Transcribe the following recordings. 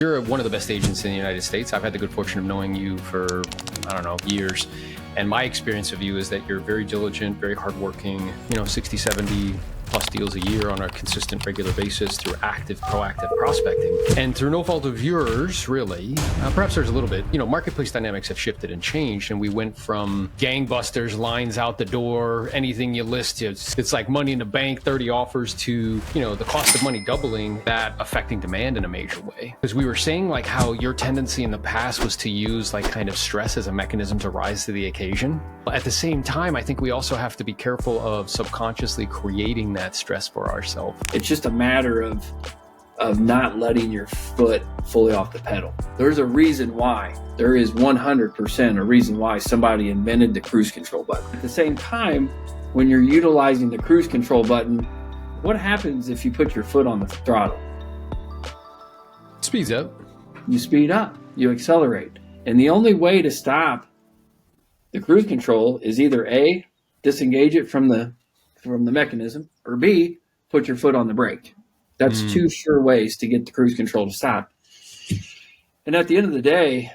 You're one of the best agents in the United States. I've had the good fortune of knowing you for, years. And my experience of you is that you're very diligent, very hardworking, 60, 70 plus deals a year on a consistent, regular basis through active, proactive prospecting. And through no fault of yours, really, perhaps there's a little bit, marketplace dynamics have shifted and changed. And we went from gangbusters, lines out the door, anything you list, it's like money in the bank, 30 offers to, the cost of money doubling, that affecting demand in a major way. Because we were saying like how your tendency in the past was to use like kind of stress as a mechanism to rise to the occasion. But at the same time, I think we also have to be careful of subconsciously creating that stress for ourselves. It's just a matter of not letting your foot fully off the pedal. There's a reason why. There is 100% a reason why somebody invented the cruise control button. At the same time, when you're utilizing the cruise control button, what happens if you put your foot on the throttle? Speeds up. You speed up, you accelerate. And the only way to stop the cruise control is either A, disengage it from the mechanism, or B, put your foot on the brake. That's two sure ways to get the cruise control to stop. And at the end of the day,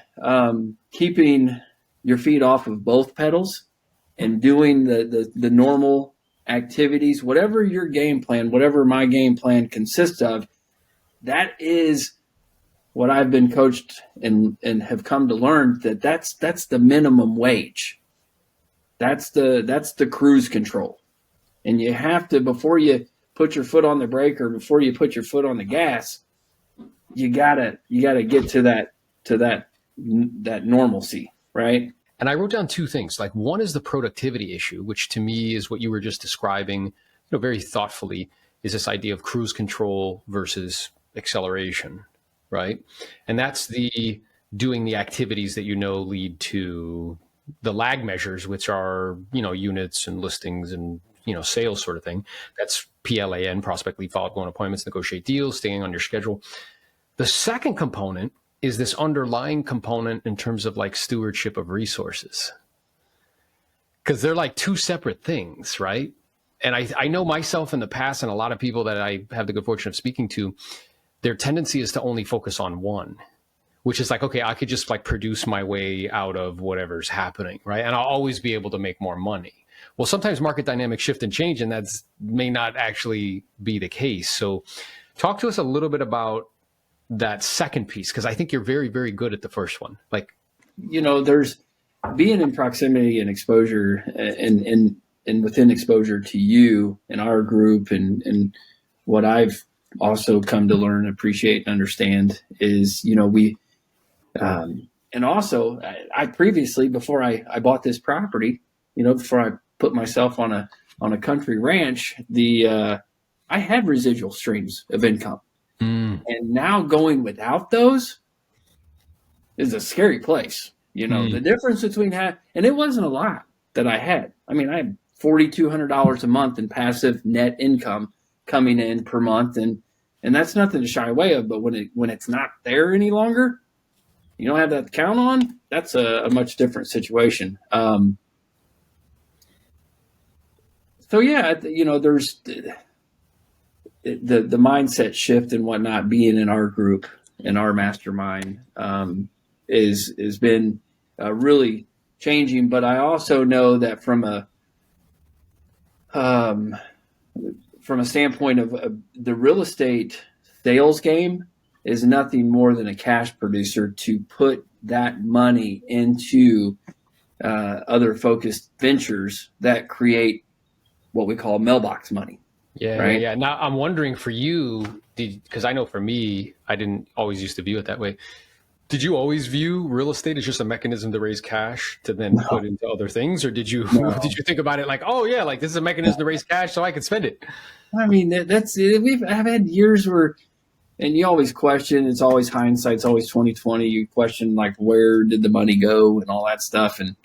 keeping your feet off of both pedals and doing the normal activities, whatever your game plan, whatever my game plan consists of, that is what I've been coached and have come to learn that's the minimum wage. That's the cruise control. And you have to, before you put your foot on the brake or before you put your foot on the gas, you gotta get to that normalcy, right? And I wrote down two things. Like one is the productivity issue, which to me is what you were just describing, very thoughtfully, is this idea of cruise control versus acceleration, right? And that's the doing the activities that lead to the lag measures, which are, units and listings and, sales sort of thing. That's PLAN, prospect, lead, follow-up, go on appointments, negotiate deals, staying on your schedule. The second component is this underlying component in terms of like stewardship of resources. Because they're like two separate things, right? And I know myself in the past and a lot of people that I have the good fortune of speaking to, their tendency is to only focus on one, which is like, okay, I could just like produce my way out of whatever's happening, right? And I'll always be able to make more money. Well, sometimes market dynamics shift and change, and that may not actually be the case. So talk to us a little bit about that second piece, because I think you're very, very good at the first one. Like, there's being in proximity and exposure and within exposure to you and our group and what I've also come to learn, appreciate, and understand is, and also I previously, before I bought this property, before I put myself on a country ranch, I had residual streams of income. And now going without those is a scary place. The difference between and it wasn't a lot that I had. I mean, I had $4,200 a month in passive net income coming in per month. And that's nothing to shy away of. But when it's not there any longer, you don't have that to count on. That's a much different situation. So yeah, there's the mindset shift and whatnot being in our group, in our mastermind, is been really changing. But I also know that from a standpoint of the real estate sales game is nothing more than a cash producer to put that money into other focused ventures that create what we call mailbox money. Yeah, right? Yeah. Now I'm wondering for you, because I know for me, I didn't always used to view it that way. Did you always view real estate as just a mecanism to raise cash to then put into other things, or did you think about it like, oh yeah, like this is a mechanism to raise cash so I can spend it? I mean, I've had years where, and you always question. It's always hindsight. It's always 2020. You question like where did the money go and all that stuff, and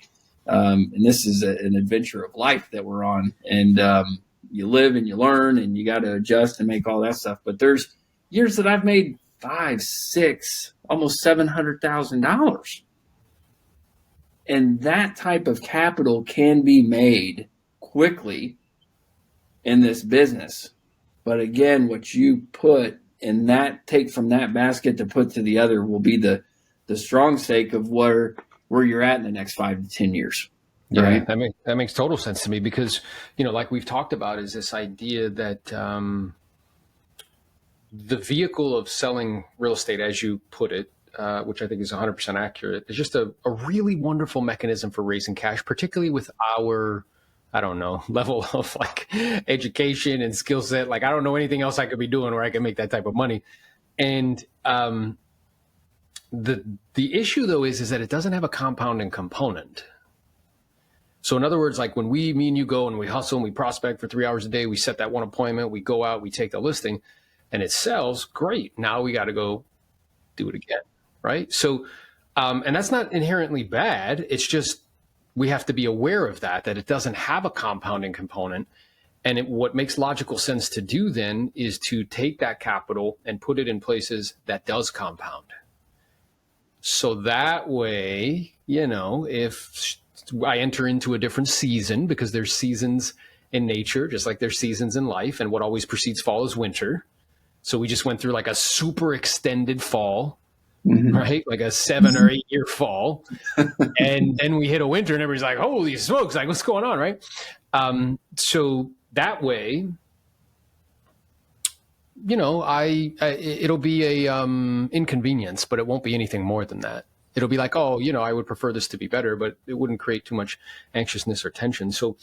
this is an adventure of life that we're on, and you live and you learn and you got to adjust and make all that stuff. But there's years that I've made $500,000, $600,000, almost $700,000. And that type of capital can be made quickly in this business. But again, what you put and that take from that basket to put to the other will be the strong stake of where you're at in the next 5 to 10 years. Yeah, right? that makes total sense to me because, like we've talked about, is this idea that the vehicle of selling real estate, as you put it, which I think is 100% accurate, is just a really wonderful mechanism for raising cash, particularly with our, I don't know, level of like education and skill set. Like, I don't know anything else I could be doing where I can make that type of money. And the issue though is that it doesn't have a compounding component. So in other words, like when me and you go and we hustle and we prospect for 3 hours a day, we set that one appointment, we go out, we take the listing and it sells, great. Now we got to go do it again, right? So, and that's not inherently bad. It's just, we have to be aware of that it doesn't have a compounding component. And what makes logical sense to do then is to take that capital and put it in places that does compound. So that way, if I enter into a different season, because there's seasons in nature, just like there's seasons in life, and what always precedes fall is winter. So we just went through like a super extended fall, right? Like a 7 or 8 year fall. And then we hit a winter and everybody's like, holy smokes, like what's going on, right? So that way, it'll be a inconvenience, but it won't be anything more than that. It'll be like, oh, I would prefer this to be better, but it wouldn't create too much anxiousness or tension. So,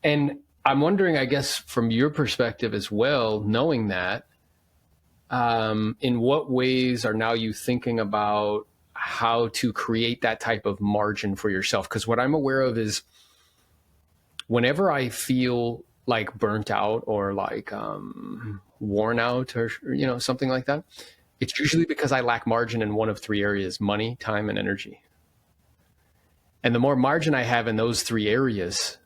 and I'm wondering, I guess, from your perspective as well, knowing that, in what ways are now you thinking about how to create that type of margin for yourself? Because what I'm aware of is whenever I feel like burnt out or like worn out or, something like that, it's usually because I lack margin in one of 3 areas: money, time, and energy. And the more margin I have in those 3 areas,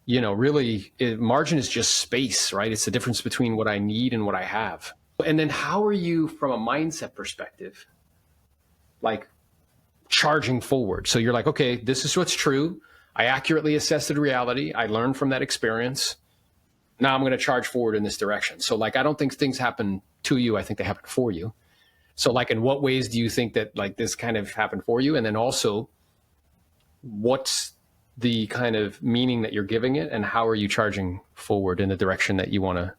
really margin is just space, right? It's the difference between what I need and what I have. And then how are you, from a mindset perspective, like charging forward? So you're like, okay, this is what's true. I accurately assessed the reality. I learned from that experience. Now I'm going to charge forward in this direction. So like, I don't think things happen to you. I think they happen for you. So like, in what ways do you think that like this kind of happened for you? And then also, what's the kind of meaning that you're giving it, and how are you charging forward in the direction that you want to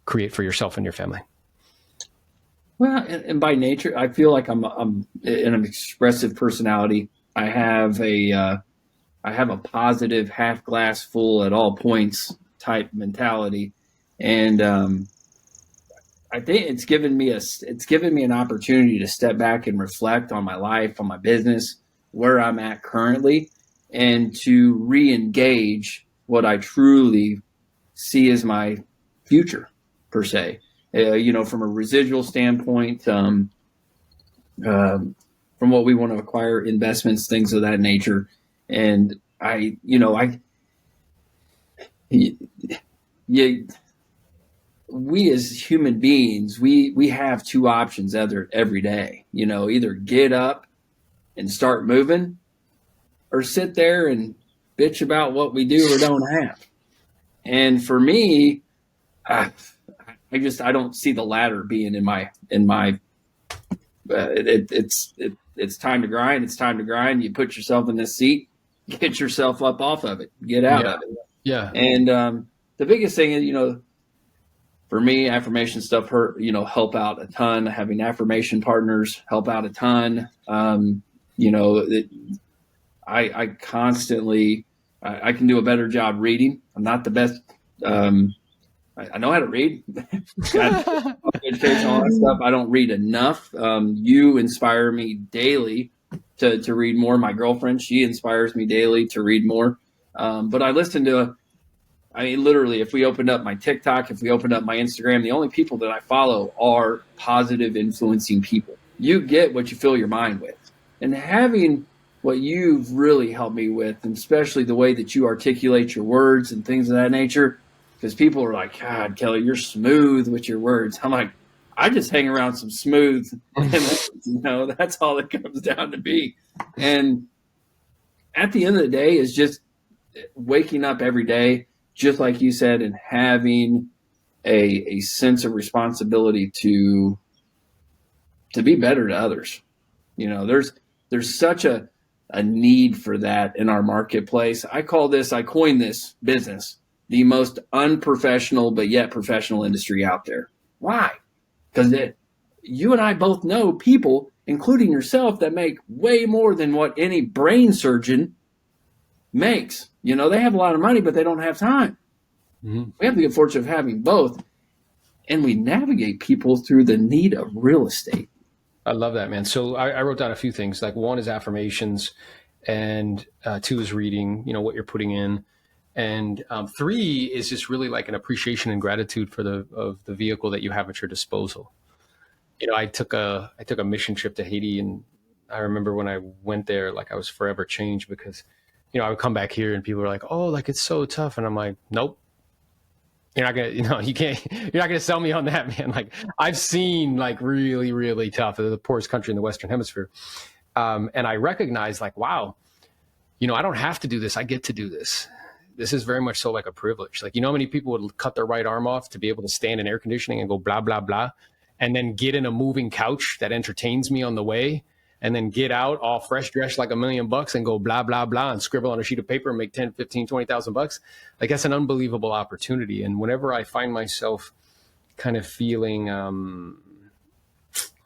create for yourself and your family? Well, and by nature, I feel like I'm an expressive personality. I have a positive, half glass full at all points type mentality, and I think it's given me an opportunity to step back and reflect on my life, on my business, where I'm at currently, and to re-engage what I truly see as my future, per se. From a residual standpoint, from what we want to acquire, investments, things of that nature. And we as human beings, we have 2 options every day, either get up and start moving, or sit there and bitch about what we do or don't have. And for me, I don't see the latter being in my it's time to grind. It's time to grind. You put yourself in this seat, get yourself up off of it, get out of it. Yeah. And the biggest thing is, for me, affirmation stuff help out a ton. Having affirmation partners help out a ton. I constantly, I can do a better job reading. I'm not the best. I know how to read. Education, all that stuff. I don't read enough. You inspire me daily to read more. My girlfriend, she inspires me daily to read more. But I listen to, literally, if we opened up my TikTok, if we opened up my Instagram, the only people that I follow are positive, influencing people. You get what you fill your mind with. And having what you've really helped me with, and especially the way that you articulate your words and things of that nature, because people are like, God, Kelly, you're smooth with your words. I'm like, I just hang around some smooth, that's all it comes down to be. And at the end of the day is just waking up every day, just like you said, and having a sense of responsibility to to be better to others. You know, there's such a need for that in our marketplace. I coined this business the most unprofessional but yet professional industry out there. Why? Because you and I both know people, including yourself, that make way more than what any brain surgeon makes. You know, they have a lot of money, but they don't have time. Mm-hmm. We have the good fortune of having both, and we navigate people through the need of real estate. I love that, man. So I wrote down a few things. Like, one is affirmations, and two is reading, you know, what you're putting in. And three is just really like an appreciation and gratitude for the vehicle that you have at your disposal. You know, I took a mission trip to Haiti, and I remember when I went there, like, I was forever changed because, you know, I would come back here and people were like, "Oh, like, it's so tough," and I'm like, "Nope, you're not gonna, you know, you're not gonna sell me on that, man." Like, I've seen like really, really tough, the poorest country in the Western Hemisphere, and I recognize, like, wow, you know, I don't have to do this; I get to do this. This is very much so like a privilege. Like, you know how many people would cut their right arm off to be able to stand in air conditioning and go blah, blah, blah, and then get in a moving couch that entertains me on the way, and then get out all fresh dressed like $1 million and go blah, blah, blah, and scribble on a sheet of paper and make 10, 15, 20,000 bucks. Like, that's an unbelievable opportunity. And whenever I find myself kind of feeling, I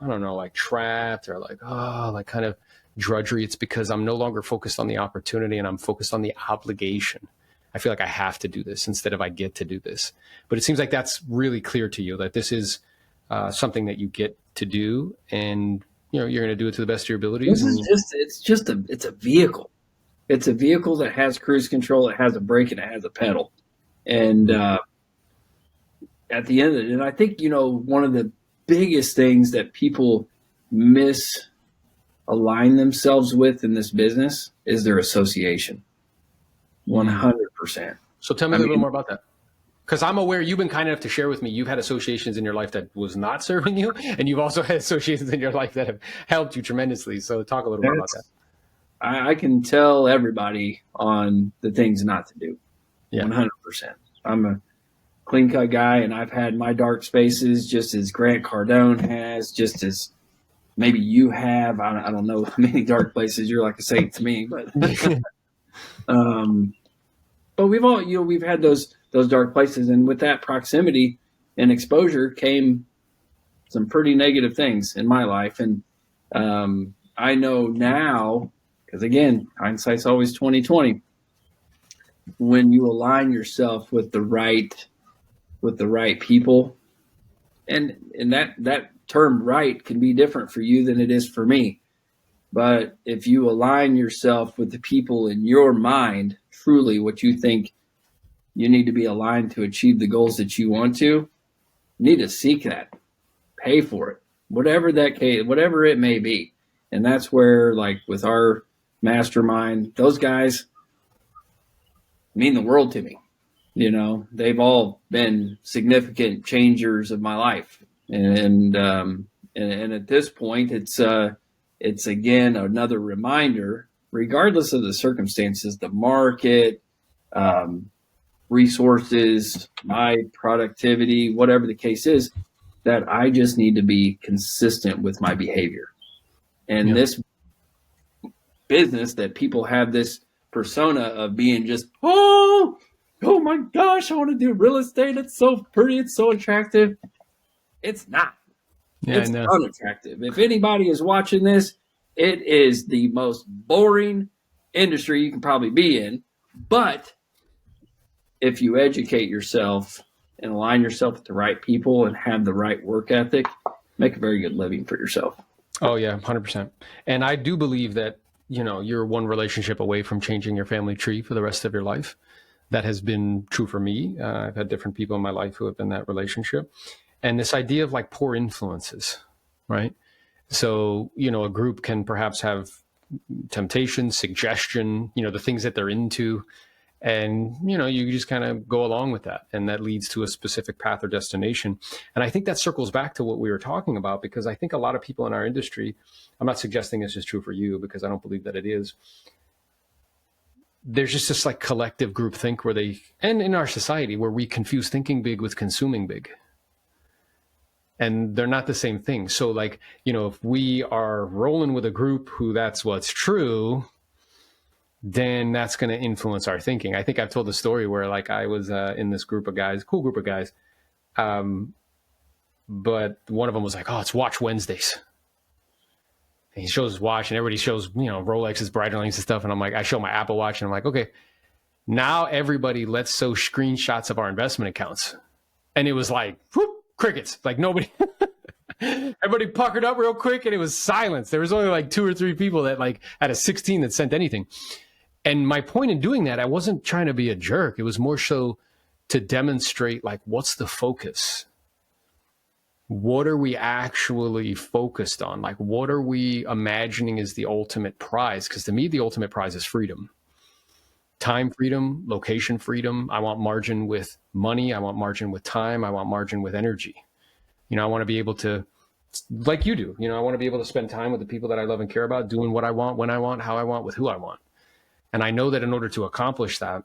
don't know, like trapped or like, oh, like kind of drudgery, it's because I'm no longer focused on the opportunity and I'm focused on the obligation. I feel like I have to do this instead of I get to do this. But it seems like that's really clear to you, that this is something that you get to do, and you know you're going to do it to the best of your abilities. It's a vehicle. It's a vehicle that has cruise control, it has a brake, and it has a pedal. And at the end of it, and I think, you know, one of the biggest things that people misalign themselves with in this business is their association. 100%. So tell me a little bit more about that. Because I'm aware you've been kind enough to share with me, you've had associations in your life that was not serving you, and you've also had associations in your life that have helped you tremendously. So talk a little more about that. I can tell everybody on the things not to do. Yeah. 100%. I'm a clean cut guy, and I've had my dark spaces just as Grant Cardone has, just as maybe you have. I don't know how many dark places. You're like a saint to me, but but we've had those dark places, and with that proximity and exposure came some pretty negative things in my life. And I know now, because again, hindsight's always 20/20. When you align yourself with the right people, and that term "right" can be different for you than it is for me. But if you align yourself with the people in your mind, truly what you think you need to be aligned to achieve the goals that you want to, you need to seek that, pay for it, whatever it may be. And that's where, like with our mastermind, those guys mean the world to me. You know, they've all been significant changers of my life. And at this point, it's again another reminder, regardless of the circumstances, the market, resources, my productivity, whatever the case is, that I just need to be consistent with my behavior. And this business, that people have this persona of being just, oh my gosh, I want to do real estate. It's so pretty. It's so attractive. It's not. It's unattractive. If anybody is watching this, it is the most boring industry you can probably be in. But if you educate yourself and align yourself with the right people and have the right work ethic, make a very good living for yourself. Oh yeah, 100%. And I do believe that, you know, you're one relationship away from changing your family tree for the rest of your life. That has been true for me. I've had different people in my life who have been that relationship. And this idea of like poor influences, right? So, you know, a group can perhaps have temptation, suggestion, you know, the things that they're into. And, you know, you just kind of go along with that. And that leads to a specific path or destination. And I think that circles back to what we were talking about, because I think a lot of people in our industry, I'm not suggesting this is true for you because I don't believe that it is. There's just this like collective group think and in our society where we confuse thinking big with consuming big. and they're not the same thing. So like, if we are rolling with a group who that's what's true, then that's going to influence our thinking. I think I've told the story where like I was in this group of guys, cool group of guys. But one of them was like, oh, it's watch Wednesdays. And he shows his watch and everybody shows, Rolexes, Breitling and stuff. And I'm like, I show my Apple Watch and I'm like, okay, now everybody let's show screenshots of our investment accounts. And it was like, whoop, crickets. Like nobody, everybody puckered up real quick and it was silence. There was only like 2 or 3 people that like out of 16 that sent anything. And my point in doing that, I wasn't trying to be a jerk. It was more so to demonstrate like, what's the focus? What are we actually focused on? Like, what are we imagining is the ultimate prize? Because to me, the ultimate prize is freedom. Time freedom, location freedom. I want margin with money. I want margin with time. I want margin with energy. I want to be able to, like you do, I want to be able to spend time with the people that I love and care about, doing what I want, when I want, how I want, with who I want. And I know that in order to accomplish that,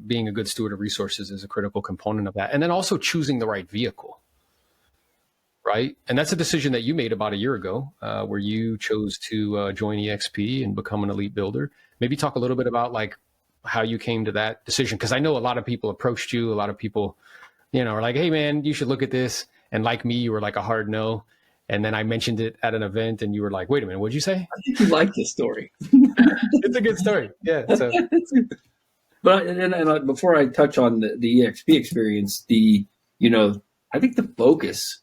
being a good steward of resources is a critical component of that. And then also choosing the right vehicle, right? And that's a decision that you made about a year ago, where you chose to join EXP and become an elite builder. Maybe talk a little bit about like how you came to that decision. Because I know a lot of people approached you. A lot of people, are like, hey, man, you should look at this. And like me, you were like a hard no. And then I mentioned it at an event and you were like, wait a minute, what'd you say? I think you like this story. It's a good story. Yeah. So. But and before I touch on the EXP experience, I think the focus,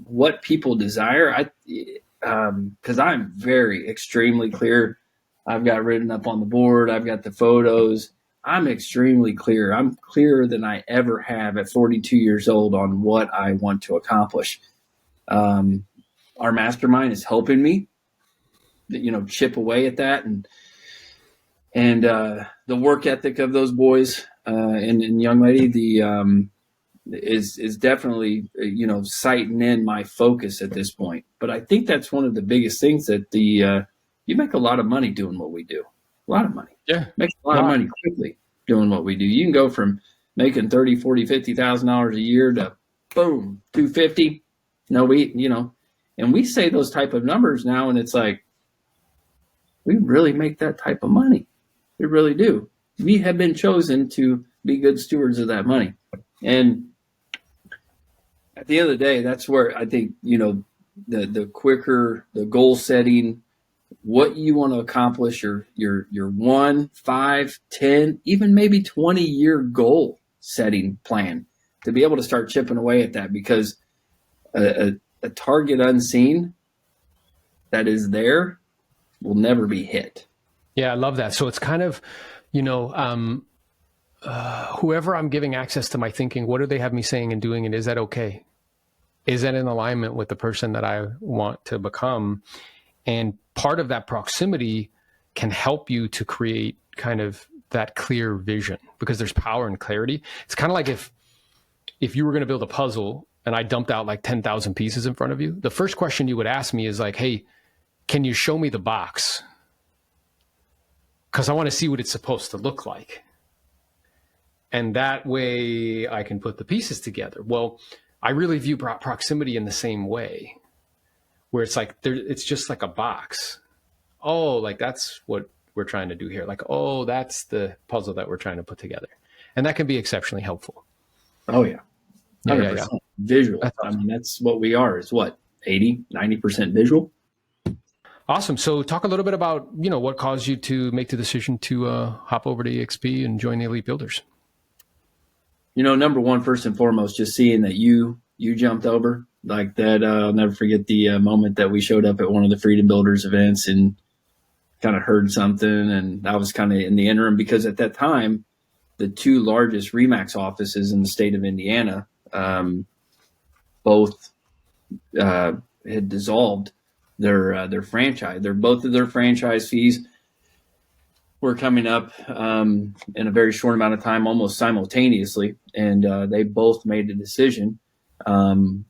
what people desire, because I'm very extremely clear. I've got written up on the board. I've got the photos. I'm extremely clear. I'm clearer than I ever have at 42 years old on what I want to accomplish. Our mastermind is helping me, chip away at that, and the work ethic of those boys and young lady, is definitely sighting in my focus at this point. But I think that's one of the biggest things that you make a lot of money doing what we do. A lot of money. Yeah, make a lot of money quickly doing what we do. You can go from making $30,000, $40,000, $50,000 a year to boom, 250. And we say those type of numbers now, and it's like, we really make that type of money. We really do. We have been chosen to be good stewards of that money. And at the end of the day, that's where I think, the quicker, the goal setting, what you want to accomplish, your 1, 5, 10, even maybe 20-year goal setting plan to be able to start chipping away at that, because a target unseen that is there will never be hit. Yeah, I love that. So it's kind of, whoever I'm giving access to my thinking, what do they have me saying and doing? And is that okay? Is that in alignment with the person that I want to become? And part of that proximity can help you to create kind of that clear vision, because there's power in clarity. It's kind of like if you were going to build a puzzle and I dumped out like 10,000 pieces in front of you, the first question you would ask me is like, hey, can you show me the box? Because I want to see what it's supposed to look like. And that way I can put the pieces together. Well, I really view proximity in the same way, where it's like, it's just like a box. Oh, like that's what we're trying to do here. Like, oh, that's the puzzle that we're trying to put together. And that can be exceptionally helpful. Oh, yeah. 100%. Yeah. Visual. That's awesome. I mean, that's what we are, is what, 80, 90% visual? Awesome. So talk a little bit about, what caused you to make the decision to hop over to EXP and join the Elite Builders. Number one, first and foremost, just seeing that you jumped over like that. I'll never forget the moment that we showed up at one of the Freedom Builders events and kind of heard something. And I was kind of in the interim, because at that time, the 2 largest RE/MAX offices in the state of Indiana, both had dissolved their franchise. Both of their franchise fees were coming up in a very short amount of time, almost simultaneously, and they both made a decision to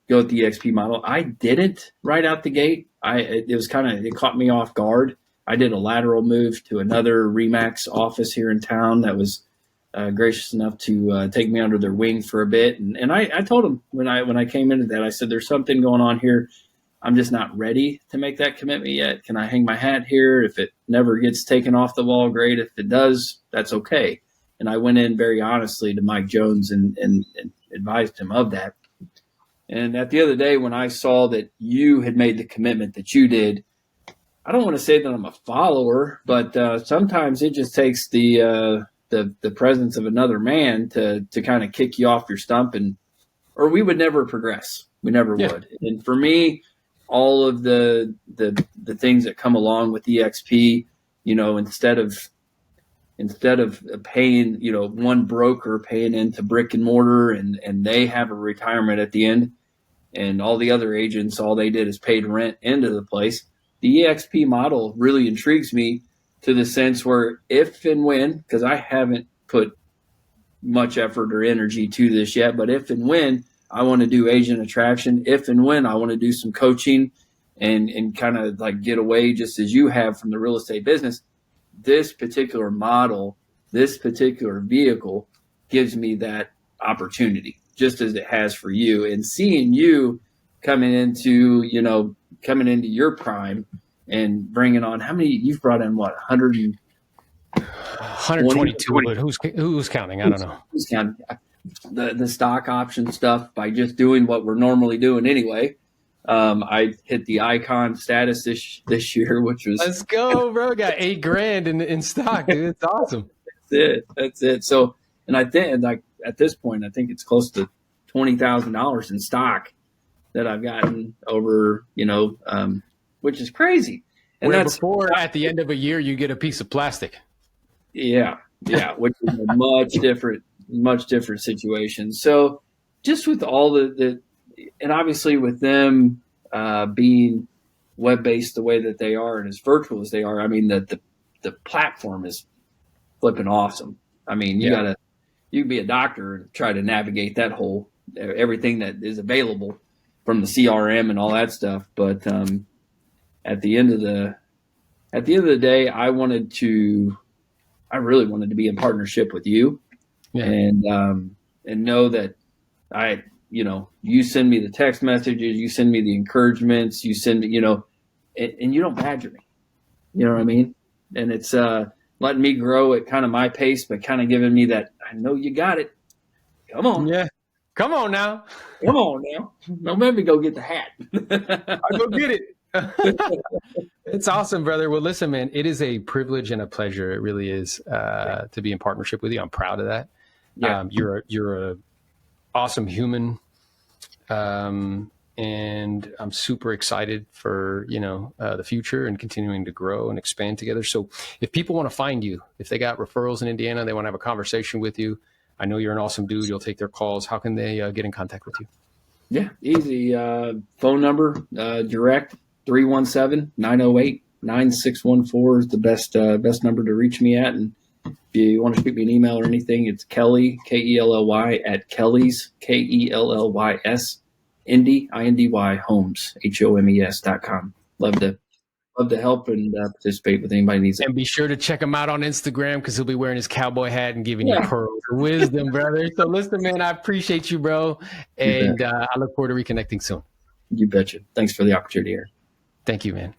go with the EXP model. I didn't right out the gate. It caught me off guard. I did a lateral move to another RE/MAX office here in town that was gracious enough to take me under their wing for a bit. And I told them when I came into that, I said, there's something going on here. I'm just not ready to make that commitment yet. Can I hang my hat here? If it never gets taken off the wall, great. If it does, that's okay. And I went in very honestly to Mike Jones and advised him of that. And at the end of the day, when I saw that you had made the commitment that you did, I don't want to say that I'm a follower, but sometimes it just takes the presence of another man to kind of kick you off your stump, or we would never progress. We never would. And for me, all of the things that come along with EXP, instead of paying, one broker paying into brick and mortar and they have a retirement at the end, and all the other agents, all they did is paid rent into the place. The EXP model really intrigues me to the sense where if and when, because I haven't put much effort or energy to this yet, but if and when I want to do agent attraction, if and when I want to do some coaching and kind of like get away just as you have from the real estate business, this particular model, this particular vehicle gives me that opportunity, just as it has for you. And seeing you coming into your prime and bringing on, how many you've brought in, what, 122, but who's counting? I don't know. Who's counting? The stock option stuff by just doing what we're normally doing anyway. I hit the icon status this year, which was, let's go, bro. Got $8,000 in stock, dude. It's awesome. That's it. So, and I think like at this point, I think it's close to $20,000 in stock that I've gotten over, which is crazy. And where that's before at the end of a year, you get a piece of plastic. Yeah, which is a much different situation. So just with all the and obviously with them being web-based the way that they are and as virtual as they are, I mean, the platform is flipping awesome. I mean, you can be a doctor and try to navigate that whole, everything that is available from the CRM and all that stuff. But at the end of the day, I really wanted to be in partnership with you, and know that you send me the text messages, you send me the encouragements, you send me, and you don't badger me. You know what I mean? And it's letting me grow at kind of my pace, but kind of giving me that, I know you got it. Come on. Yeah. Come on now. Come on now. Don't let me go get the hat. I'll go get it. It's awesome, brother. Well, listen, man, it is a privilege and a pleasure. It really is to be in partnership with you. I'm proud of that. Yeah. You're a awesome human. And I'm super excited for, the future and continuing to grow and expand together. So if people want to find you, if they got referrals in Indiana, they want to have a conversation with you, I know you're an awesome dude. You'll take their calls. How can they get in contact with you? Yeah, easy. Phone number, direct 317-908-9614 is the best number to reach me at. And if you want to shoot me an email or anything, it's Kelly, Kelly, at Kelly's, Kellys, Indy, INDY, Homes, HOMES.com. Love to help and participate with anybody who needs it. And be sure to check him out on Instagram because he'll be wearing his cowboy hat and giving you pearls of wisdom, brother. So listen, man, I appreciate you, bro. And I look forward to reconnecting soon. You betcha. Thanks for the opportunity here. Thank you, man.